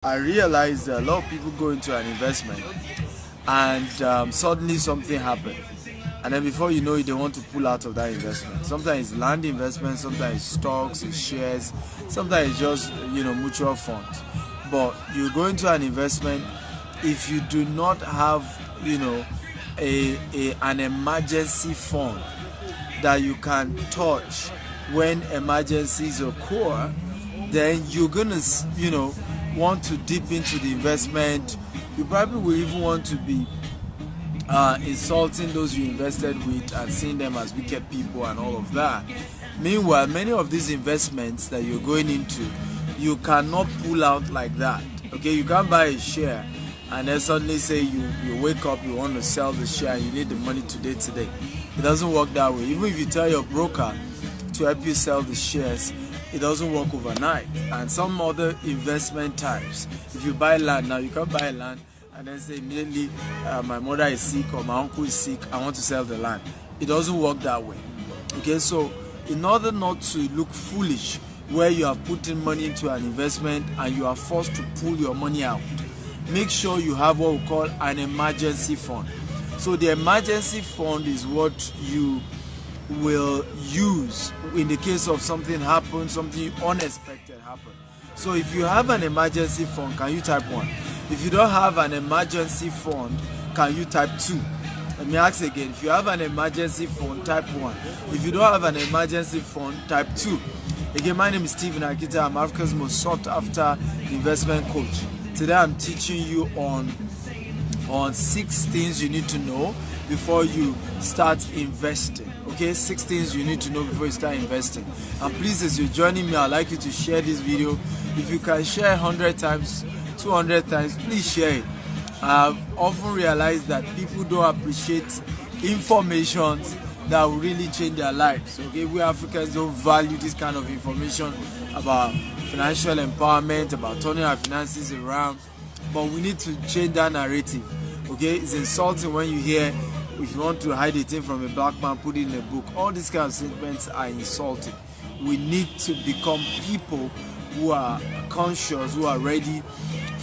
I realized that a lot of people go into an investment and suddenly something happened. And then before you know it, they want to pull out of that investment. Sometimes it's land investment, sometimes it's stocks, it's shares, sometimes it's just, mutual funds. But you go into an investment, if you do not have, an emergency fund that you can touch when emergencies occur, then you're gonna, want to dip into the investment. You probably will even want to be insulting those you invested with and seeing them as wicked people and all of that. Meanwhile, many of these investments that you're going into, you cannot pull out like that. Okay, you can't buy a share and then suddenly say you wake up, you want to sell the share and you need the money today. It doesn't work that way. Even if you tell your broker to help you sell the shares, it doesn't work overnight. And some other investment types, if you buy land now, you can't buy land and then say immediately, my mother is sick or my uncle is sick, I want to sell the land. It doesn't work that way. Okay, so in order not to look foolish where you are putting money into an investment and you are forced to pull your money out, make sure you have what we call an emergency fund. So the emergency fund is what you will use in the case of something happens, something unexpected happen. So if you have an emergency fund, can you type 1? If you don't have an emergency fund, can you type 2? Let me ask again. If you have an emergency fund, type 1. If you don't have an emergency fund, type 2. Again, my name is Stephen Akita. I'm Africa's most sought after investment coach. Today I'm teaching you on 6 things you need to know before you start investing. Okay, 6 things you need to know before you start investing. And please, as you're joining me, I'd like you to share this video. If you can share 100 times, 200 times, please share it. I've often realized that people don't appreciate information that will really change their lives. Okay, we Africans don't value this kind of information about financial empowerment, about turning our finances around. But we need to change that narrative. Okay, it's insulting when you hear, if you want to hide a thing from a black man, put it in a book. All these kind of statements are insulting. We need to become people who are conscious, who are ready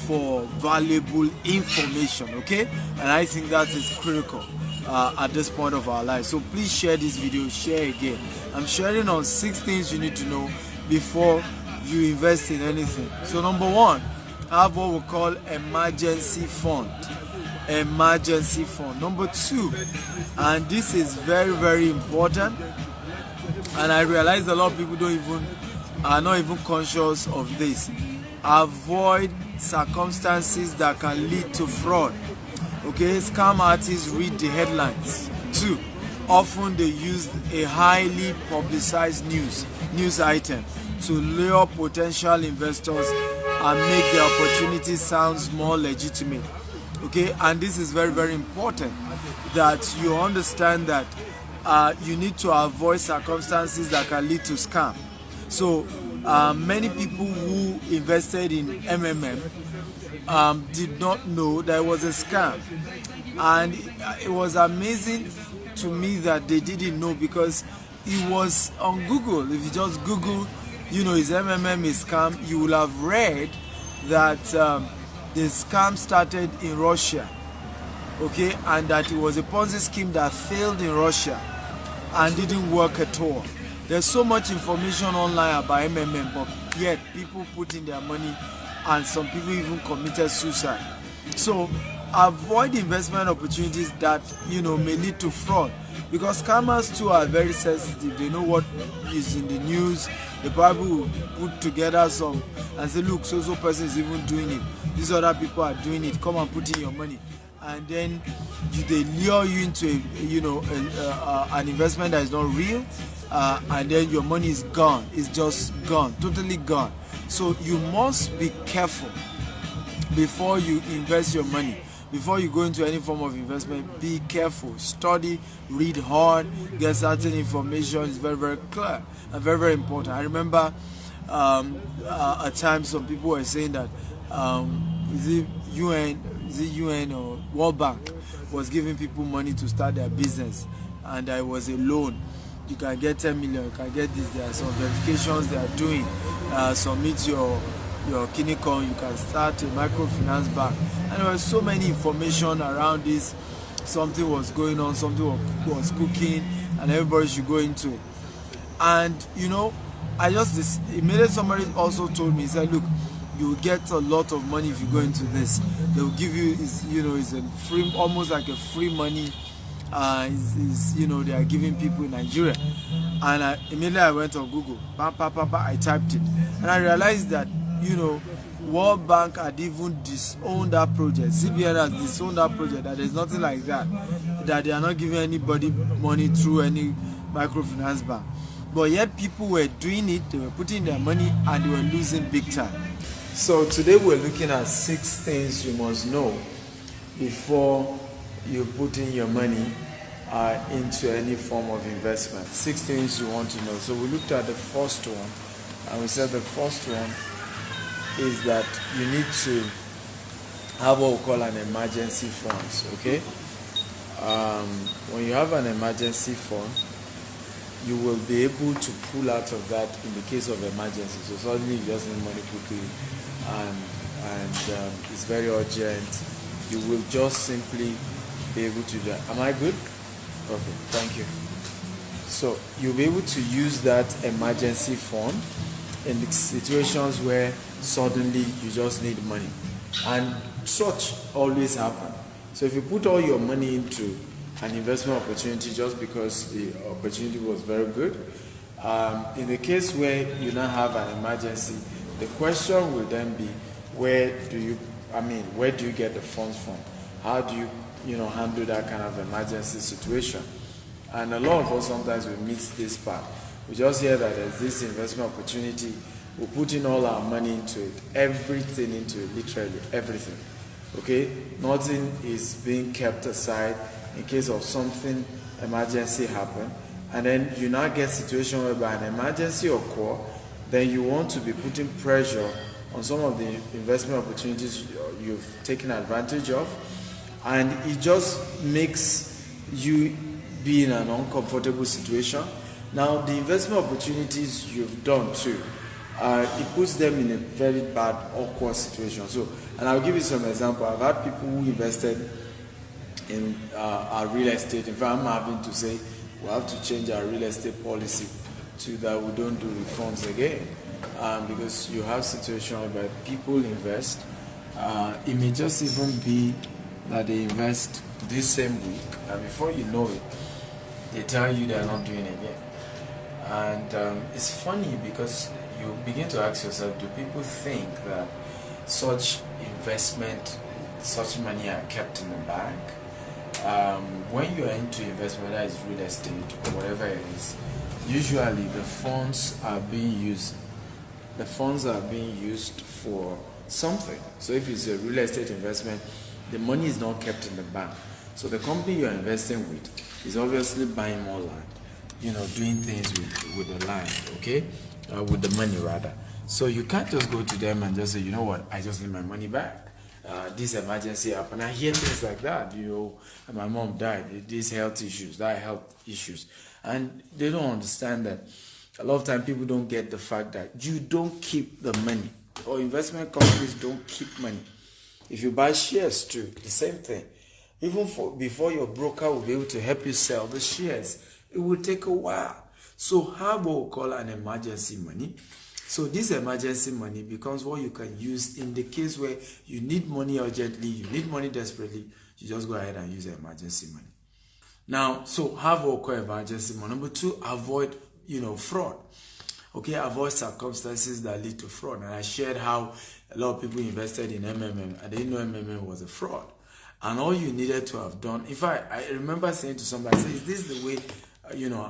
for valuable information. Okay, and I think that is critical at this point of our life. So please share this video, share again. I'm sharing on 6 things you need to know before you invest in anything. So number 1, have what we call emergency fund. Emergency fund. Number 2, and this is very, very important, and I realize a lot of people are not even conscious of this. Avoid circumstances that can lead to fraud. Okay, scam artists read the headlines. 2, often they use a highly publicized news item to lure potential investors and make the opportunity sounds more legitimate. Okay, and this is very, very important that you understand that you need to avoid circumstances that can lead to scam. So many people who invested in MMM did not know that it was a scam, and it was amazing to me that they didn't know, because it was on Google. If you just Google, is MMM a scam, you will have read that the scam started in Russia, okay, and that it was a Ponzi scheme that failed in Russia and didn't work at all. There's so much information online about MMM, but yet people put in their money and some people even committed suicide. So avoid investment opportunities that may lead to fraud, because scammers too are very sensitive. They know what is in the news. They probably will put together some and say, look, so person is even doing it, these other people are doing it, come and put in your money. And then they lure you into an investment that is not real, and then your money is gone. It's just gone, totally gone. So you must be careful before you invest your money. Before you go into any form of investment, be careful, study, read hard, get certain information. It's very, very clear and very, very important. I remember at times some people were saying that is it UN or World Bank was giving people money to start their business, and there was a loan. You can get 10 million, you can get this. There are some verifications they are doing. Submit your kidney con, you can start a microfinance bank. And there was so many information around this. Something was going on, something was cooking, and everybody should go into it. And you know, immediately somebody also told me, he said, look, you will get a lot of money if you go into this. They will give you, it's a free, almost like a free money. They are giving people in Nigeria. And immediately I went on Google, I typed it, and I realized that, World Bank had even disowned that project. CBN has disowned that project, that there's nothing like that they are not giving anybody money through any microfinance bank. But yet people were doing it, they were putting their money, and they were losing big time. So today we're looking at 6 things you must know before you put in your money into any form of investment. 6 things you want to know. So we looked at the first one, and we said the first one is that you need to have what we call an emergency fund. Okay, when you have an emergency fund, you will be able to pull out of that in the case of emergency. So suddenly you just need money quickly, and it's very urgent. You will just simply be able to do that. Am I good? Okay, thank you. So you'll be able to use that emergency fund in the situations where suddenly you just need money, and such always happen. So if you put all your money into an investment opportunity just because the opportunity was very good, in the case where you now have an emergency, the question will then be, where do you get the funds from? How do you handle that kind of emergency situation? And a lot of us sometimes we miss this part. We just hear that there's this investment opportunity, we put in all our money into it, everything into it, literally everything. Okay, nothing is being kept aside in case of something emergency happen, and then you now get situation whereby an emergency occur, then you want to be putting pressure on some of the investment opportunities you've taken advantage of, and it just makes you be in an uncomfortable situation. Now the investment opportunities you've done too, it puts them in a very bad, awkward situation. So, and I'll give you some example. I've had people who invested in our real estate. In fact, I'm having to say we have to change our real estate policy to that we don't do refunds again, because you have situations where people invest. It may just even be that they invest this same week, and before you know it, they tell you they're not doing it again. And it's funny because you begin to ask yourself, do people think that such investment, such money are kept in the bank? When you are into investment, whether it's real estate or whatever it is, usually the funds are being used. The funds are being used for something. So if it's a real estate investment, the money is not kept in the bank. So the company you are investing with is obviously buying more land, doing things with the land, okay? With the money rather. So you can't just go to them and just say, you know what, I just need my money back. This emergency happened. I hear things like that, my mom died, these health issues, that health issues. And they don't understand that a lot of time people don't get the fact that you don't keep the money, or investment companies don't keep money. If you buy shares too, the same thing. Even before your broker will be able to help you sell the shares, it will take a while. So have what we call an emergency money. So this emergency money becomes what you can use in the case where you need money urgently, you need money desperately, you just go ahead and use the emergency money. Now, so have what we call emergency money. Number 2, avoid, fraud. Okay, avoid circumstances that lead to fraud. And I shared how a lot of people invested in MMM and they didn't know MMM was a fraud. And all you needed to have done, in fact, I remember saying to somebody, is this the way,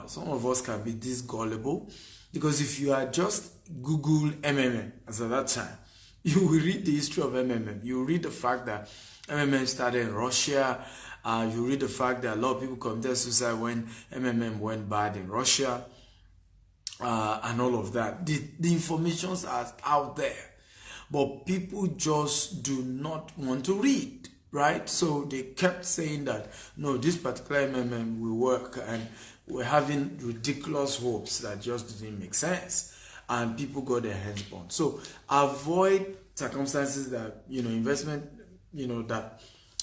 some of us can be this gullible? Because if you are just Google MMM as at that time, you will read the history of MMM. You will read the fact that MMM started in Russia. You read the fact that a lot of people committed suicide when MMM went bad in Russia. And all of that. The informations are out there. But people just do not want to read, right? So they kept saying that, no, this particular MMM will work, and we're having ridiculous hopes that just didn't make sense. and people got their hands burned. So avoid circumstances that, investment, that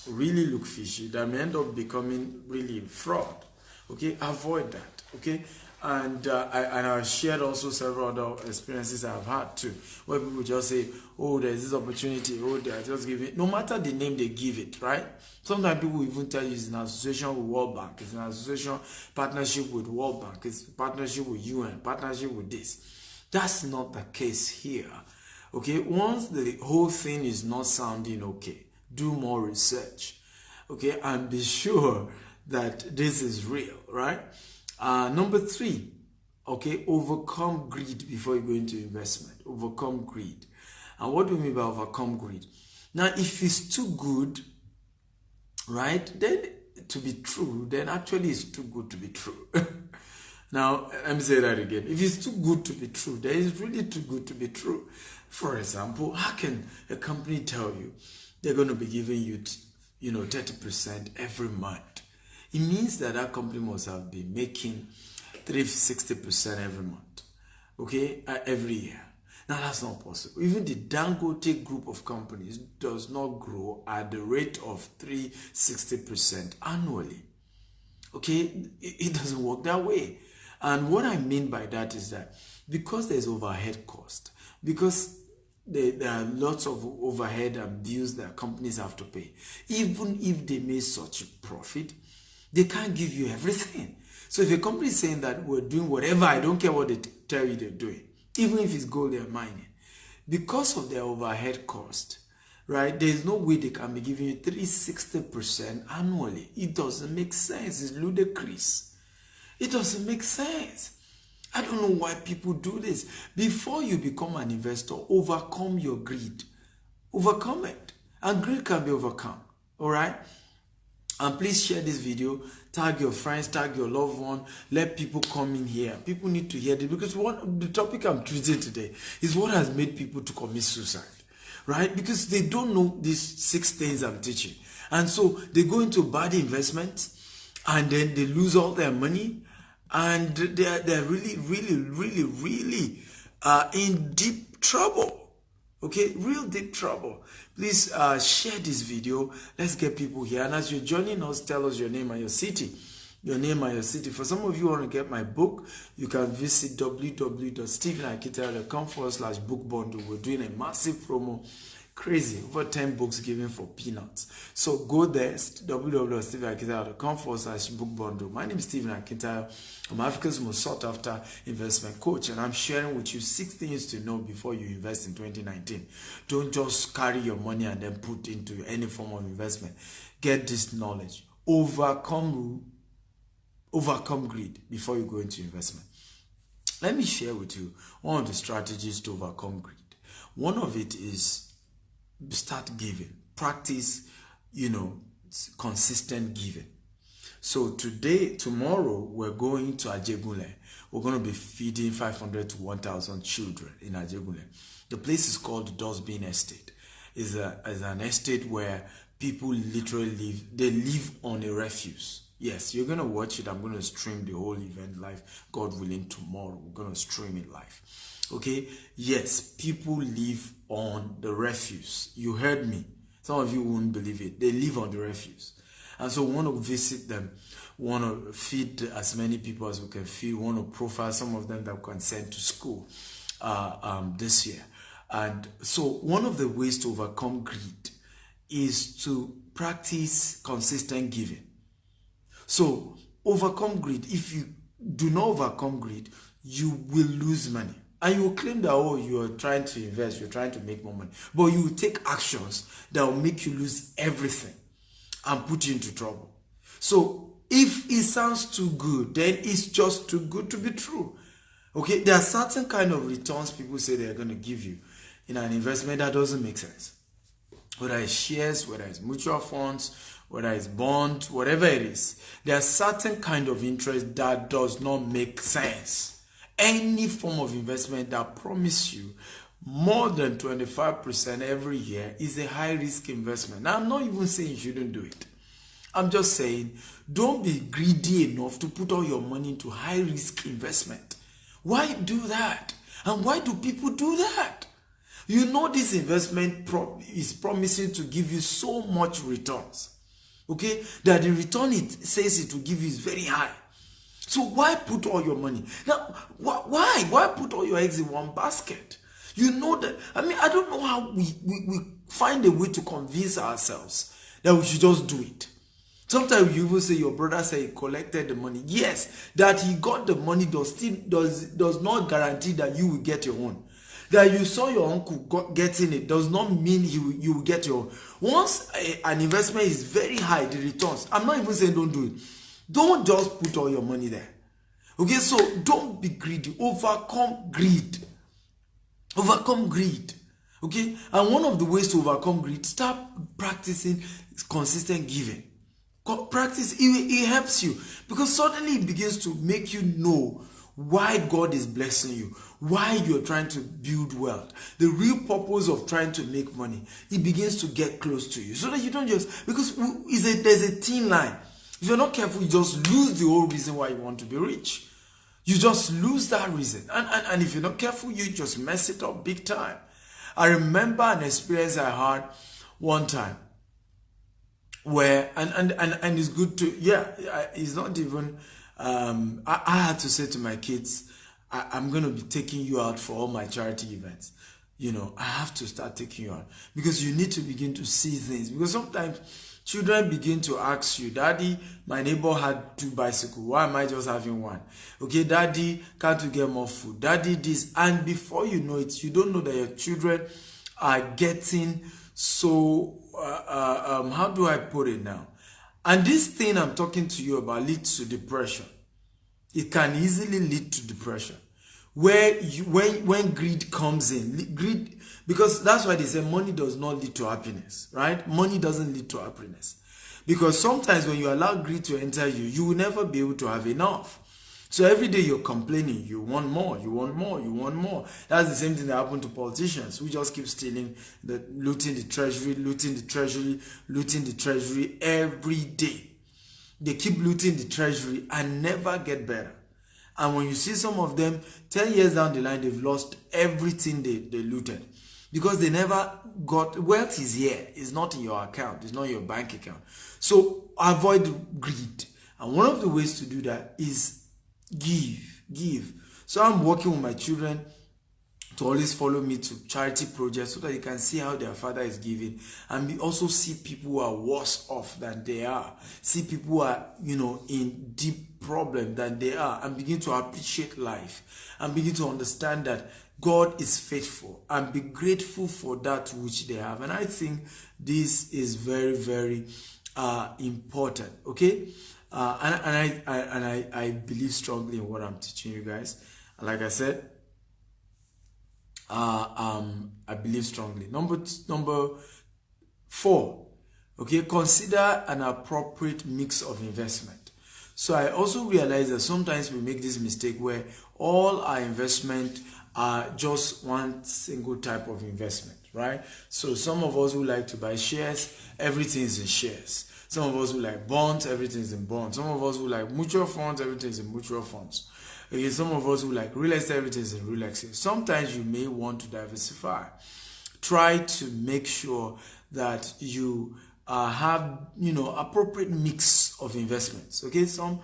really look fishy, that may end up becoming really fraud. Okay, avoid that. Okay, and I've shared also several other experiences I've had too, where people just say, oh, there's this opportunity, oh, they are just giving, no matter the name they give it, right? Sometimes people even tell you it's an association with World Bank, it's an association partnership with World Bank, it's partnership with UN, partnership with this. That's not the case here. Okay, once the whole thing is not sounding okay, do more research. Okay, and be sure that this is real, right? Number 3, okay, overcome greed before you go into investment. Overcome greed. And what do we mean by overcome greed? Now, if it's too good, right, then to be true, then actually it's too good to be true. Now, let me say that again. If it's too good to be true, then it's really too good to be true. For example, how can a company tell you they're going to be giving you, 30% every month? It means that that company must have been making 360% every month, okay, every year. Now, that's not possible. Even the Dangote group of companies does not grow at the rate of 360% annually. Okay, it doesn't work that way. And what I mean by that is that because there's overhead cost, because there are lots of overhead and bills that companies have to pay, even if they make such a profit, they can't give you everything. So if a company is saying that we're doing whatever, I don't care what they tell you they're doing, even if it's gold they're mining, because of their overhead cost, right, there's no way they can be giving you 360% annually. It doesn't make sense. It's ludicrous. It doesn't make sense. I don't know why people do this. Before you become an investor, overcome your greed. Overcome it. And greed can be overcome. All right? And please share this video, tag your friends, tag your loved one, let people come in here. People need to hear this, because the topic I'm treating today is what has made people to commit suicide, right? Because they don't know these 6 things I'm teaching. And so they go into bad investments, and then they lose all their money, and they're really, really, really, really in deep trouble. Okay, real deep trouble. Please share this video. Let's get people here. And as you're joining us, tell us your name and your city. Your name and your city. For some of you who want to get my book, you can visit www.stephenakitayo.com/book bundle. We're doing a massive promo. Crazy. Over 10 books given for peanuts. So go there, www.stephenakitayo.com/book bundle. My name is Stephen Akitayo. I'm Africa's most sought after investment coach, and I'm sharing with you 6 things to know before you invest in 2019. Don't just carry your money and then put into any form of investment. Get this knowledge. Overcome greed before you go into investment. Let me share with you one of the strategies to overcome greed. One of it is start giving. Practice, consistent giving. So tomorrow, we're going to Ajegunle. We're going to be feeding 500 to 1,000 children in Ajegunle. The place is called Dustbin Estate. It's an estate where people literally live. They live on a refuse. Yes, you're going to watch it. I'm going to stream the whole event live. God willing, tomorrow we're going to stream it live. Okay? Yes, people live on the refuse. You heard me. Some of you won't believe it. They live on the refuse. And so we want to visit them. We want to feed as many people as we can feed. We want to profile some of them that we can send to school this year. And so one of the ways to overcome greed is to practice consistent giving. So overcome greed. If you do not overcome greed, you will lose money. And you will claim that, oh, you are trying to invest, you're trying to make more money. But you will take actions that will make you lose everything and put you into trouble. So if it sounds too good, then it's just too good to be true. Okay, there are certain kind of returns people say they're going to give you in an investment that doesn't make sense. Whether it's shares, whether it's mutual funds, whether it's bonds, whatever it is, there are certain kind of interest that does not make sense. Any form of investment that promises you more than 25% every year is a high-risk investment. Now, I'm not even saying you shouldn't do it. I'm just saying, don't be greedy enough to put all your money into high-risk investment. Why do that? And why do people do that? You know this investment is promising to give you so much returns. Okay? That the return it says it will give you is very high. So why put all your money? Now, why? Why put all your eggs in one basket? You know that, I mean, I don't know how we find a way to convince ourselves that we should just do it. Sometimes you even say your brother said he collected the money. Yes, that he got the money does not guarantee that you will get your own. That you saw your uncle getting it does not mean you will get your own. Once an investment is very high, the returns, I'm not even saying don't do it. Don't just put all your money there. Okay, so don't be greedy. Overcome greed. Overcome greed. Okay, and one of the ways to overcome greed, start practicing consistent giving. Practice, it helps you, because suddenly it begins to make you know why God is blessing you, why you're trying to build wealth, the real purpose of trying to make money. It begins to get close to you, so that you don't just, because there's a thin line. If you're not careful, you just lose the whole reason why you want to be rich. You just lose that reason, and if you're not careful, you just mess it up big time. I remember an experience I had one time where, and it's good to, it's not even, I had to say to my kids, I'm going to be taking you out for all my charity events. You know, I have to start taking you out, because you need to begin to see things. Because sometimes children begin to ask you, Daddy, my neighbor had 2 bicycles. Why am I just having 1? Okay, Daddy, can't you get more food? Daddy, this. And before you know it, you don't know that your children are getting so, how do I put it now? And this thing I'm talking to you about leads to depression. It can easily lead to depression. Where when greed comes in, greed, because that's why they say money does not lead to happiness, right? Money doesn't lead to happiness. Because sometimes when you allow greed to enter you, you will never be able to have enough. So every day you're complaining, you want more, you want more, you want more. That's the same thing that happened to politicians who just keep stealing, looting the treasury, looting the treasury, looting the treasury every day. They keep looting the treasury and never get better. And when you see some of them, 10 years down the line, they've lost everything they looted. Because they never got, wealth is here. It's not in your account. It's not in your bank account. So avoid greed. And one of the ways to do that is give. So I'm working with my children to always follow me to charity projects so that you can see how their father is giving, and we also see people who are worse off than they are, see people who are, in deep problem than they are, and begin to appreciate life and begin to understand that God is faithful and be grateful for that which they have. And I think this is very, very important. Okay. I believe strongly in what I'm teaching you guys. And like I said, I believe strongly. Number 4, okay, consider an appropriate mix of investment. So I also realize that sometimes we make this mistake where all our investment are just one single type of investment, right? So some of us who like to buy shares, everything is in shares. Some of us who like bonds, everything is in bonds. Some of us who like mutual funds, everything is in mutual funds. Okay, some of us who like real estate, everything is in real estate. Sometimes you may want to diversify. Try to make sure that you have, appropriate mix of investments. Okay, some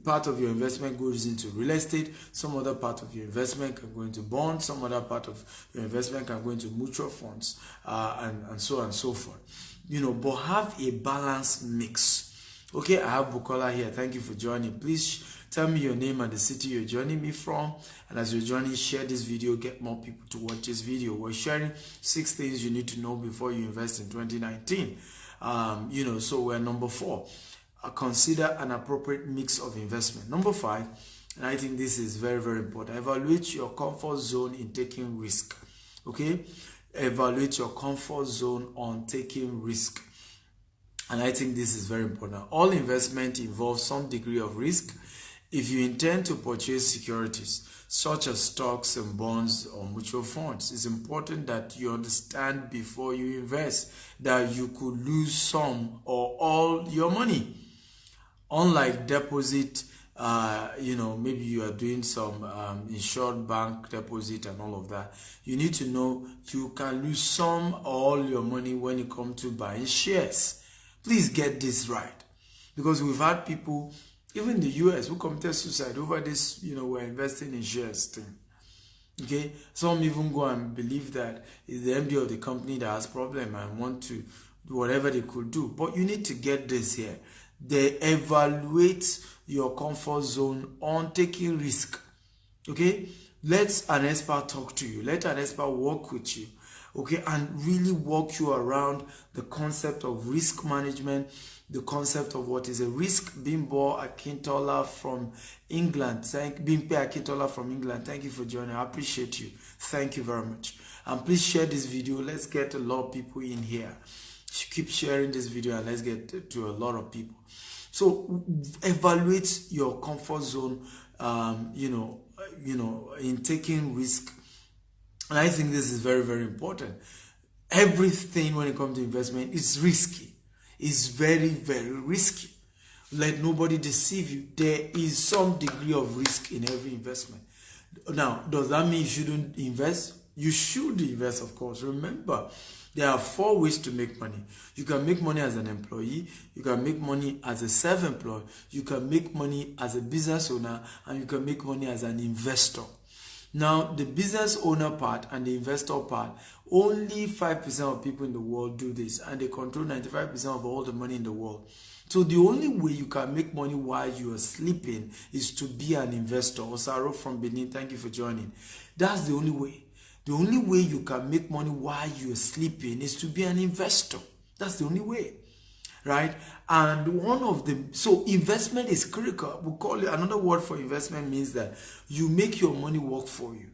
part of your investment goes into real estate, some other part of your investment can go into bonds, some other part of your investment can go into mutual funds, and so on and so forth. But have a balanced mix. Okay, I have Bukola here. Thank you for joining. Please tell me your name and the city you're joining me from. And as you're joining, share this video. Get more people to watch this video. We're sharing 6 things you need to know before you invest in 2019. So we're number 4. Consider an appropriate mix of investment. Number 5, and I think this is very, very important. Evaluate your comfort zone in taking risk. Okay? Evaluate your comfort zone on taking risk. And I think this is very important. All investment involves some degree of risk. If you intend to purchase securities, such as stocks and bonds or mutual funds, it's important that you understand before you invest that you could lose some or all your money. Unlike deposit maybe you are doing some insured bank deposit and all of that. You need to know you can lose some or all your money when it comes to buying shares. Please get this right, because we've had people, even in the US, who committed suicide over this, we're investing in shares thing. Okay, some even go and believe that it's the MD of the company that has problem and want to do whatever they could do. But you need to get this here. They evaluate your comfort zone on taking risk. Okay, let an expert talk to you. Let an expert work with you. Okay, and really walk you around the concept of risk management, the concept of what is a risk. Bimbo Akintola from England. Bimpe Akintola from England. Thank you for joining. I appreciate you. Thank you very much. And please share this video. Let's get a lot of people in here. Keep sharing this video and let's get to a lot of people. So evaluate your comfort zone, in taking risk. And I think this is very, very important. Everything when it comes to investment is risky. It's very, very risky. Let nobody deceive you. There is some degree of risk in every investment. Now, does that mean you shouldn't invest? You should invest, of course. Remember, there are 4 ways to make money. You can make money as an employee, you can make money as a self-employed, you can make money as a business owner, and you can make money as an investor. Now, the business owner part and the investor part, only 5% of people in the world do this, and they control 95% of all the money in the world. So the only way you can make money while you are sleeping is to be an investor. Osaro from Benin, thank you for joining. That's the only way. The only way you can make money while you're sleeping is to be an investor. That's the only way, right? And so investment is critical. We call it, another word for investment means that you make your money work for you.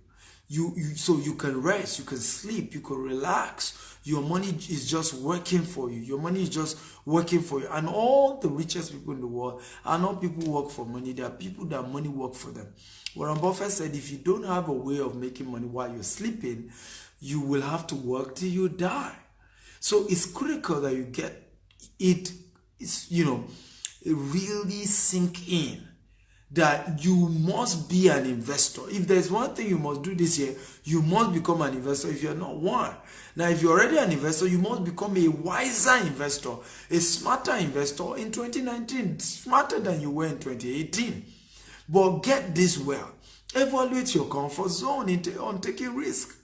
So you can rest, you can sleep, you can relax. Your money is just working for you. Your money is just working for you. And all the richest people in the world are not people who work for money. They are people that money work for them. Warren Buffett said, if you don't have a way of making money while you're sleeping, you will have to work till you die. So it's critical that you get it, really sink in that you must be an investor. If there's one thing you must do this year, you must become an investor if you're not one. Now, if you're already an investor, you must become a wiser investor, a smarter investor in 2019, smarter than you were in 2018. But get this well. Evaluate your comfort zone on taking risk,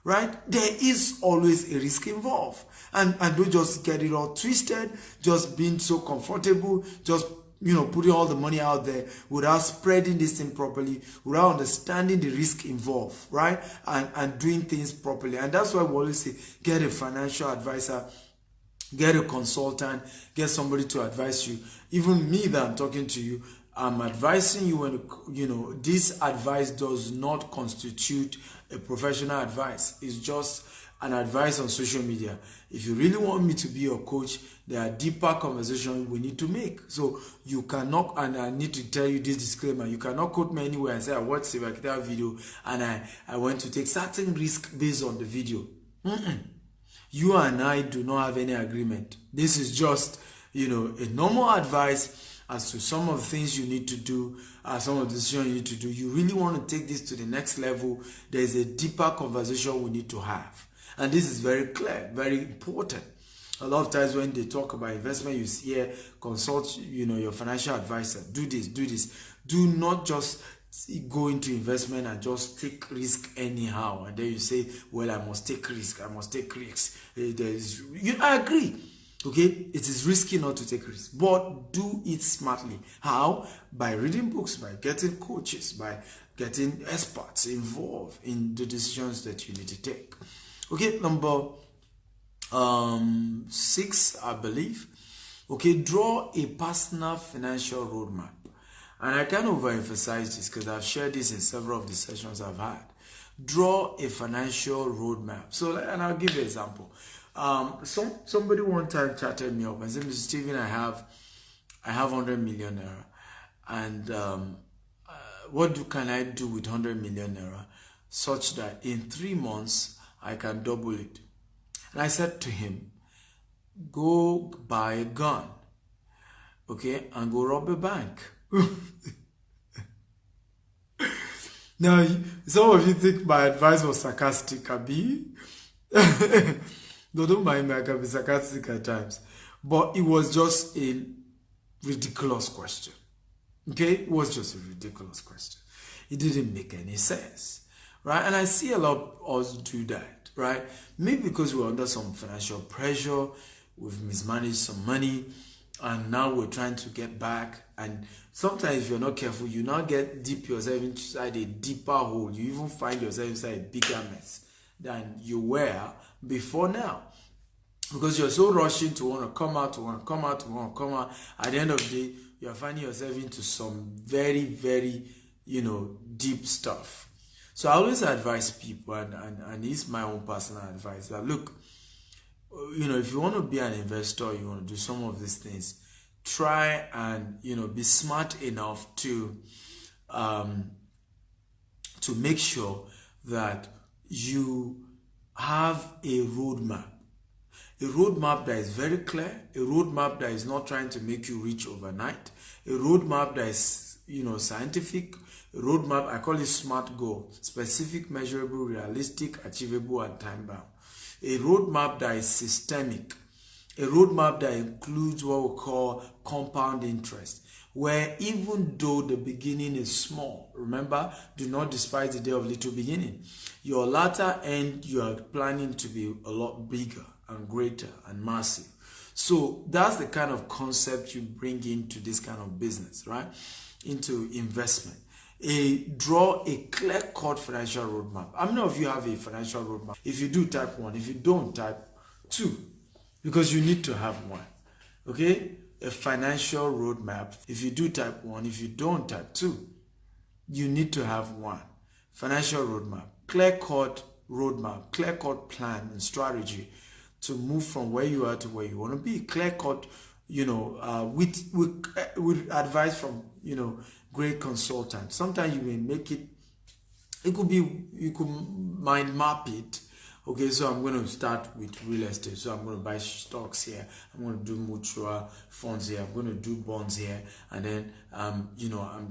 right? There is always a risk involved. And don't just get it all twisted, just being so comfortable, just putting all the money out there without spreading this thing properly, without understanding the risk involved, right? And doing things properly. And that's why we always say, get a financial advisor, get a consultant, get somebody to advise you. Even me that I'm talking to you, I'm advising you when, this advice does not constitute a professional advice. It's just an advice on social media. If you really want me to be your coach, there are deeper conversations we need to make. So you cannot, and I need to tell you this disclaimer, you cannot quote me anywhere and say, I watched the video and I went to take certain risk based on the video. You and I do not have any agreement. This is just, a normal advice as to some of the things you need to do, some of the decisions you need to do. You really want to take this to the next level, there's a deeper conversation we need to have. And this is very clear, very important. A lot of times when they talk about investment, you hear, consult, your financial advisor, do this, do this. Do not just go into investment and just take risk anyhow. And then you say, well, I must take risk, I must take risks. I agree. Okay, it is risky not to take risks, but do it smartly. How? By reading books, by getting coaches, by getting experts involved in the decisions that you need to take. Okay, number 6, I believe. Okay, draw a personal financial roadmap. And I can overemphasize this because I've shared this in several of the sessions I've had. Draw a financial roadmap. So, and I'll give you an example. Somebody one time chatted me up and said, Mr. Stephen, I have 100 million naira, and what can I do with 100 million naira such that in 3 months I can double it? And I said to him, go buy a gun, okay, and go rob a bank. Now, some of you think my advice was sarcastic, Abi. No, don't mind me, I can be sarcastic at times. But it was just a ridiculous question. Okay? It was just a ridiculous question. It didn't make any sense. Right? And I see a lot of us do that. Right? Maybe because we're under some financial pressure, we've mismanaged some money, and now we're trying to get back. And sometimes if you're not careful, you now get deep yourself inside a deeper hole. You even find yourself inside a bigger mess than you were before now, because you're so rushing to want to come out, at the end of the day you're finding yourself into some very, very, deep stuff. So I always advise people, and it's my own personal advice, that look, if you want to be an investor, you want to do some of these things, try and be smart enough to make sure that you have a roadmap. A roadmap that is very clear, a roadmap that is not trying to make you rich overnight, a roadmap that is, scientific, a roadmap, I call it SMART goal: specific, measurable, realistic, achievable, and time-bound. A roadmap that is systemic, a roadmap that includes what we call compound interest, where even though the beginning is small, remember, do not despise the day of little beginning. Your latter end, you are planning to be a lot bigger and greater and massive. So that's the kind of concept you bring into this kind of business, right? Into investment. Draw a clear-cut financial roadmap. How many of you have a financial roadmap? If you do, type 1. If you don't, type 2. Because you need to have one. Okay? A financial roadmap. If you do, type 1. If you don't, type 2. You need to have one. Financial roadmap. Clear-cut roadmap. Clear-cut plan and strategy to move from where you are to where you want to be. Clear-cut, with advice from, great consultants. Sometimes you may make it could be, you could mind map it. Okay, so I'm going to start with real estate. So I'm going to buy stocks here. I'm going to do mutual funds here. I'm going to do bonds here. And then, I'm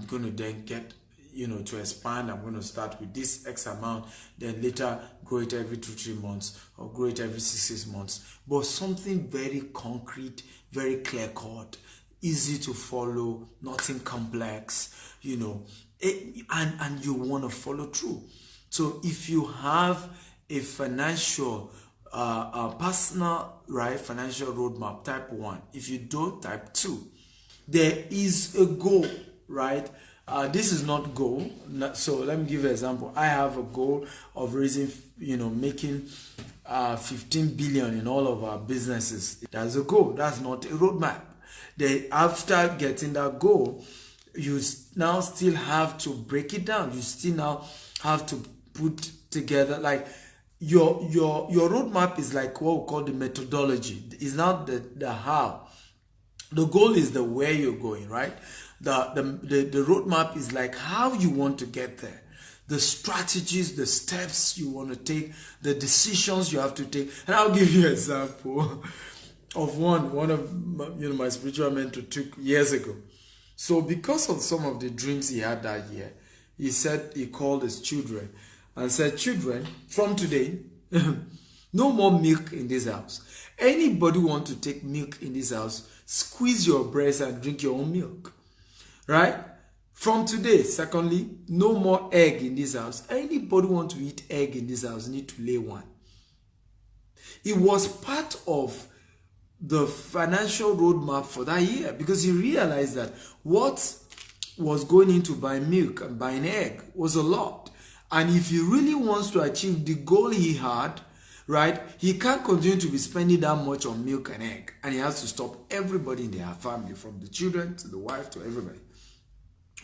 going to then get, to expand. I'm going to start with this X amount, then later grow it every 2-3 months or grow it every 6 months. But something very concrete, very clear cut, easy to follow, nothing complex, and you want to follow through. So if you have a financial, personal, right, financial roadmap, type 1. If you don't, type 2. There is a goal, right? This is not goal. So let me give you an example. I have a goal of raising, making 15 billion in all of our businesses. That's a goal. That's not a roadmap. Then after getting that goal, you now still have to break it down. You still now have to put together, like, your roadmap is like what we call the methodology. It's not the how. The goal is the where you're going, right? The roadmap is like how you want to get there, the strategies, the steps you want to take, the decisions you have to take. And I'll give you an example of one of my spiritual mentor took years ago. So because of some of the dreams he had that year, he called his children and said, "Children, from today, no more milk in this house. Anybody want to take milk in this house, squeeze your breast and drink your own milk." Right? From today, secondly, no more egg in this house. Anybody want to eat egg in this house need to lay one. It was part of the financial roadmap for that year, because he realized that what was going into buying milk and buying egg was a lot. And if he really wants to achieve the goal he had, right, he can't continue to be spending that much on milk and egg. And he has to stop everybody in their family, from the children to the wife to everybody.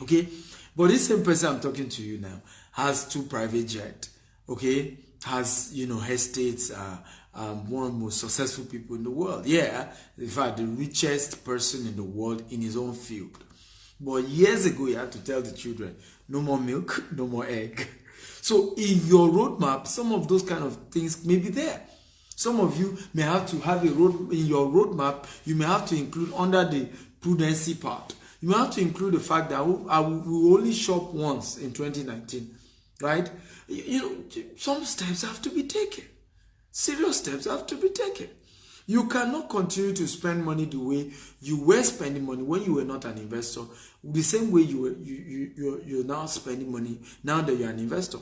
Okay? But this same person I'm talking to you now has 2 private jets. Okay? Has, estates, one of the most successful people in the world. Yeah, in fact, the richest person in the world in his own field. But years ago, he had to tell the children, no more milk, no more egg. So in your roadmap, some of those kind of things may be there. Some of you may have to have in your roadmap, you may have to include under the prudency part. You may have to include the fact that we will only shop once in 2019. right? Some steps have to be taken. Serious steps have to be taken. You cannot continue to spend money the way you were spending money when you were not an investor. The same way you're now spending money now that you're an investor.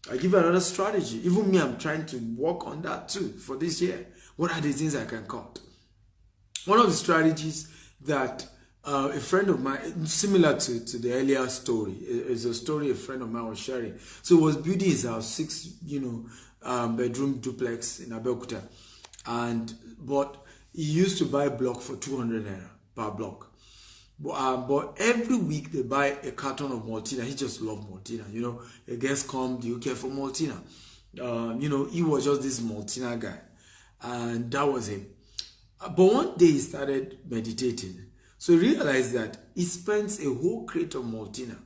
I give you another strategy. Even me, I'm trying to work on that too for this year. What are the things I can cut? One of the strategies that a friend of mine, similar to the earlier story, is a story a friend of mine was sharing. So he was building his house, 6-bedroom duplex in Abeokuta, but he used to buy block for 200 naira per block. But every week they buy a carton of Maltina. He just loved Maltina. A guest come, do you care for Maltina? He was just this Maltina guy, and that was him. But one day he started meditating. So he realized that he spends a whole crate of Maltina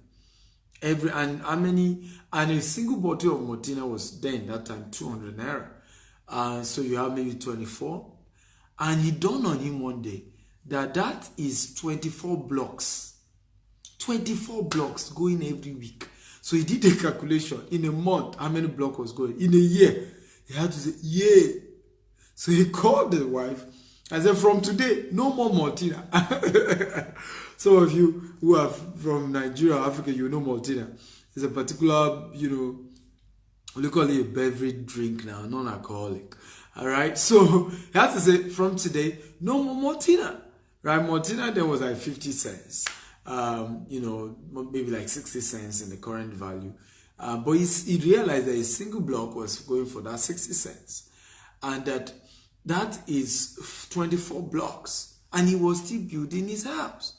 and a single bottle of Maltina was then that time 200 naira. So you have maybe 24. And he dawned on him one day that is 24 blocks. 24 blocks going every week. So he did a calculation in a month how many blocks was going. In a year, he had to say, yeah. So he called the wife. I said, from today, no more Maltina. Some of you who are from Nigeria or Africa, you know Maltina. It's a particular, we call it a beverage drink now, non-alcoholic. All right. So he had to say, from today, no more Maltina. Right? Maltina then was like 50 cents. Maybe like 60 cents in the current value. But he realized that a single block was going for that 60 cents. And that is 24 blocks. And he was still building his house.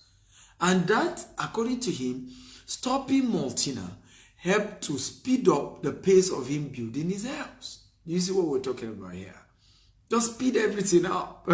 And that, according to him, stopping Maltina helped to speed up the pace of him building his house. You see what we're talking about here? Just speed everything up.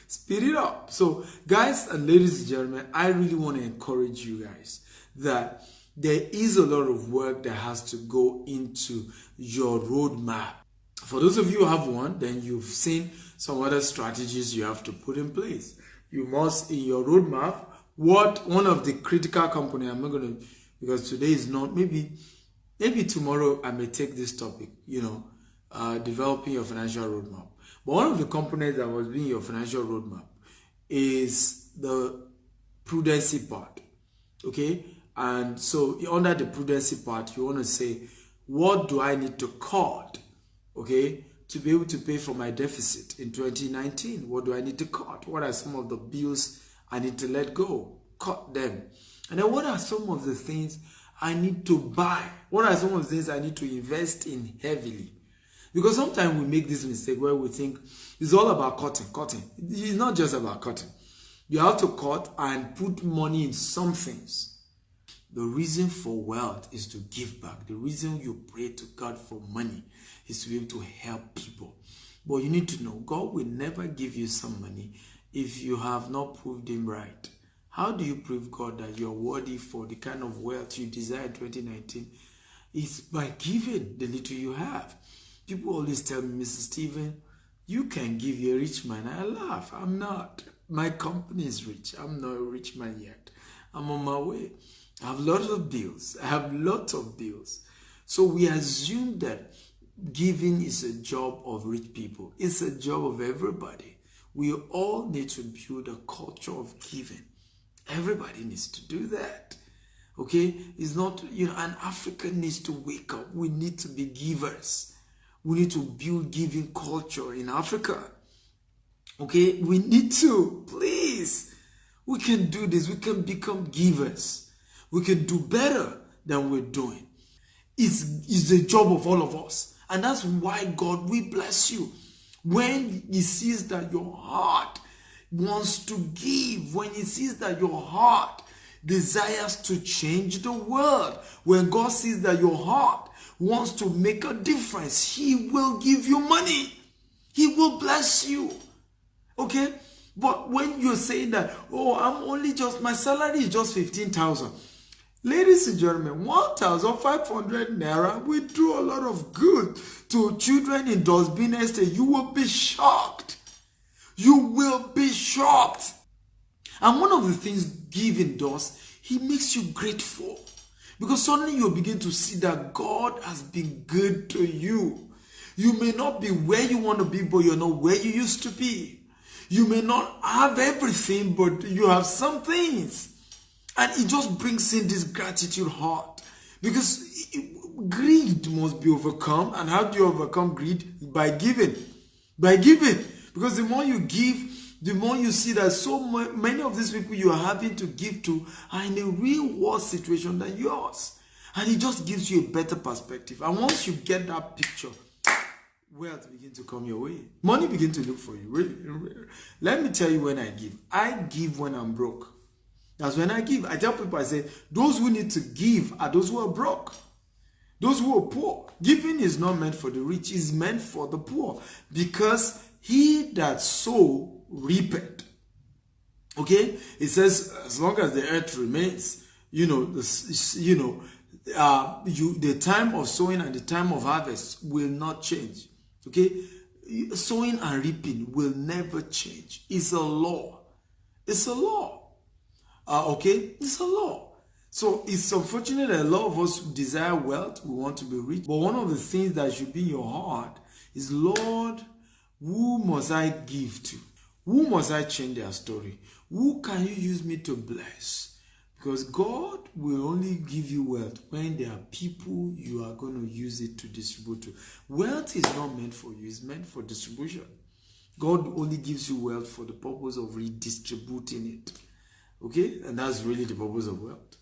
Speed it up. So, guys and ladies and gentlemen, I really want to encourage you guys that there is a lot of work that has to go into your roadmap. For those of you who have one, then you've seen some other strategies you have to put in place. You must, in your roadmap, one of the critical components, I'm not going to, because today is not, maybe tomorrow I may take this topic, developing your financial roadmap. But one of the components that was being your financial roadmap is the prudency part, okay? And so under the prudency part, you want to say, what do I need to cut, okay, to be able to pay for my deficit in 2019? What do I need to cut? What are some of the bills I need to let go? Cut them. And then what are some of the things I need to buy? What are some of the things I need to invest in heavily? Because sometimes we make this mistake where we think it's all about cutting. It's not just about cutting. You have to cut and put money in some things. The reason for wealth is to give back. The reason you pray to God for money is to be able to help people. But you need to know, God will never give you some money if you have not proved him right. How do you prove God that you're worthy for the kind of wealth you desire in 2019? It's by giving the little you have. People always tell me, Mr. Stephen, you can give, you're a rich man. I laugh. I'm not. My company is rich. I'm not a rich man yet. I'm on my way. I have lots of bills. So we assume that giving is a job of rich people. It's a job of everybody. We all need to build a culture of giving. Everybody needs to do that. Okay? It's not, an African needs to wake up. We need to be givers. We need to build giving culture in Africa. Okay? We need to. Please. We can do this. We can become givers. We can do better than we're doing. It's the job of all of us. And that's why God will bless you. When he sees that your heart wants to give, when he sees that your heart desires to change the world, when God sees that your heart wants to make a difference, he will give you money. He will bless you. Okay? But when you're saying that, my salary is just 15,000. Ladies and gentlemen, 1,500 naira will do a lot of good to children in Dustbin Estate. You will be shocked. You will be shocked. And one of the things giving does, he makes you grateful. Because suddenly you begin to see that God has been good to you. You may not be where you want to be, but you're not where you used to be. You may not have everything, but you have some things. And it just brings in this gratitude heart. Because greed must be overcome. And how do you overcome greed? By giving. By giving. Because the more you give, the more you see that so many of these people you are having to give to are in a real worse situation than yours. And it just gives you a better perspective. And once you get that picture, wealth begins to come your way. Money begins to look for you. Really. Let me tell you when I give. I give when I'm broke. That's when I give. I tell people, I say, those who need to give are those who are broke. Those who are poor. Giving is not meant for the rich. It's meant for the poor. Because he that sow reapeth. Okay? It says, as long as the earth remains, the time of sowing and the time of harvest will not change. Okay? Sowing and reaping will never change. It's a law. It's a law. Okay? It's a law. So it's unfortunate that a lot of us desire wealth. We want to be rich. But one of the things that should be in your heart is, Lord, who must I give to? Who must I change their story? Who can you use me to bless? Because God will only give you wealth when there are people you are going to use it to distribute to. Wealth is not meant for you. It's meant for distribution. God only gives you wealth for the purpose of redistributing it. Okay? And that's really the purpose of wealth.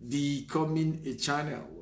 Becoming a channel